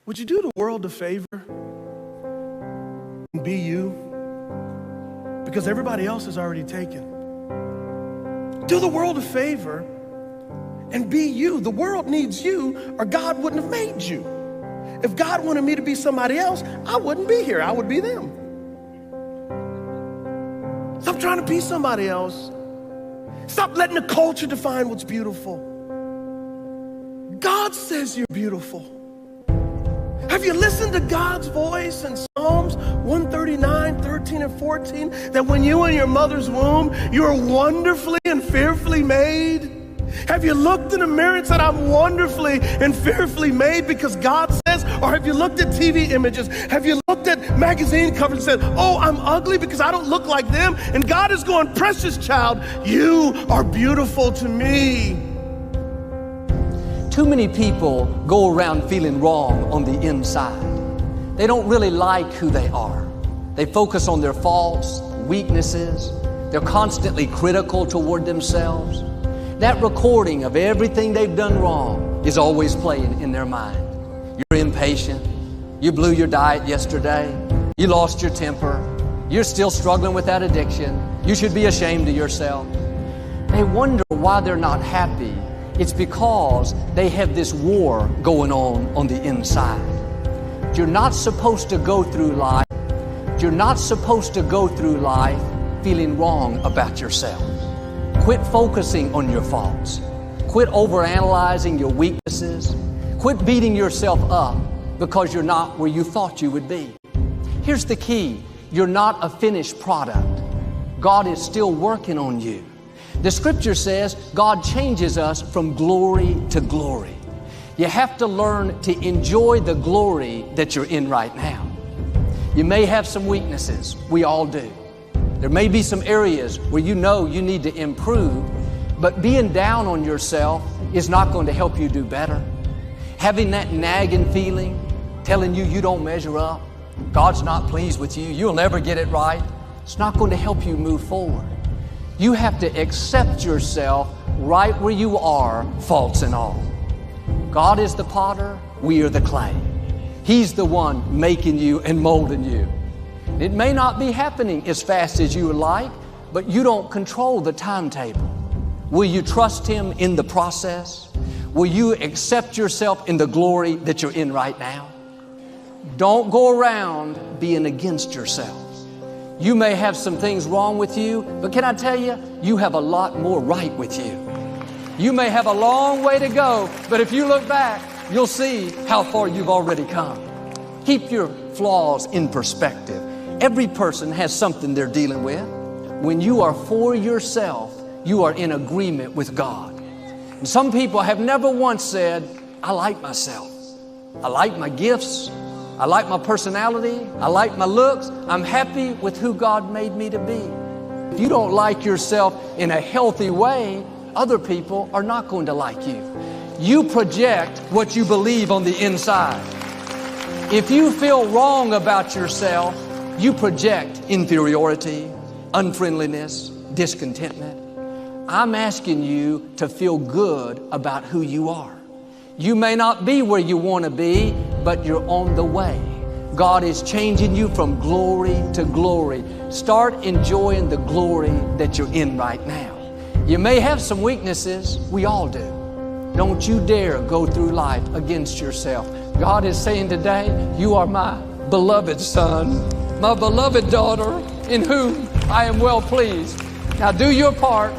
Would you do the world a favor and be you? Because everybody else is already taken. Do the world a favor and be you. The world needs you, or God wouldn't have made you. If God wanted me to be somebody else, I wouldn't be here. I would be them. Stop trying to be somebody else. Stop letting the culture define what's beautiful. God says you're beautiful. Have you listened to God's voice in Psalms 139, 13, and 14? That when you were in your mother's womb, you were wonderfully and fearfully made? Have you looked in the mirror and said, I'm wonderfully and fearfully made because God says? Or have you looked at TV images? Have you looked at magazine covers and said, oh, I'm ugly because I don't look like them? And God is going, precious child, you are beautiful to me. Too many people go around feeling wrong on the inside. They don't really like who they are. They focus on their faults, weaknesses. They're constantly critical toward themselves. That recording of everything they've done wrong is always playing in their mind. You're impatient. You blew your diet yesterday. You lost your temper. You're still struggling with that addiction. You should be ashamed of yourself. They wonder why they're not happy. It's because they have this war going on the inside. You're not supposed to go through life. You're not supposed to go through life feeling wrong about yourself. Quit focusing on your faults. Quit overanalyzing your weaknesses. Quit beating yourself up because you're not where you thought you would be. Here's the key. You're not a finished product. God is still working on you. The scripture says God changes us from glory to glory. You have to learn to enjoy the glory that you're in right now. You may have some weaknesses. We all do. There may be some areas where you know you need to improve, but being down on yourself is not going to help you do better. Having that nagging feeling, telling you don't measure up, God's not pleased with you, you'll never get it right, it's not going to help you move forward. You have to accept yourself right where you are, faults and all. God is the potter, we are the clay. He's the one making you and molding you. It may not be happening as fast as you would like, but you don't control the timetable. Will you trust Him in the process? Will you accept yourself in the glory that you're in right now? Don't go around being against yourself. You may have some things wrong with you, but can I tell you, you have a lot more right with you. You may have a long way to go, but if you look back, you'll see how far you've already come. Keep your flaws in perspective. Every person has something they're dealing with. When you are for yourself, you are in agreement with God. And some people have never once said, I like myself. I like my gifts. I like my personality. I like my looks. I'm happy with who God made me to be. If you don't like yourself in a healthy way, other people are not going to like you. You project what you believe on the inside. If you feel wrong about yourself, you project inferiority, unfriendliness, discontentment. I'm asking you to feel good about who you are. You may not be where you want to be, but you're on the way. God is changing you from glory to glory. Start enjoying the glory that you're in right now. You may have some weaknesses. We all do. Don't you dare go through life against yourself. God is saying today, you are my beloved son, my beloved daughter, in whom I am well pleased. Now do your part.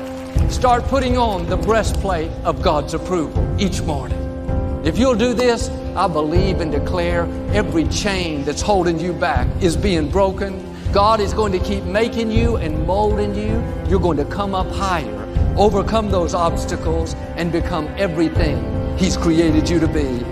Start putting on the breastplate of God's approval each morning. If you'll do this, I believe and declare every chain that's holding you back is being broken. God is going to keep making you and molding you. You're going to come up higher, overcome those obstacles, and become everything He's created you to be.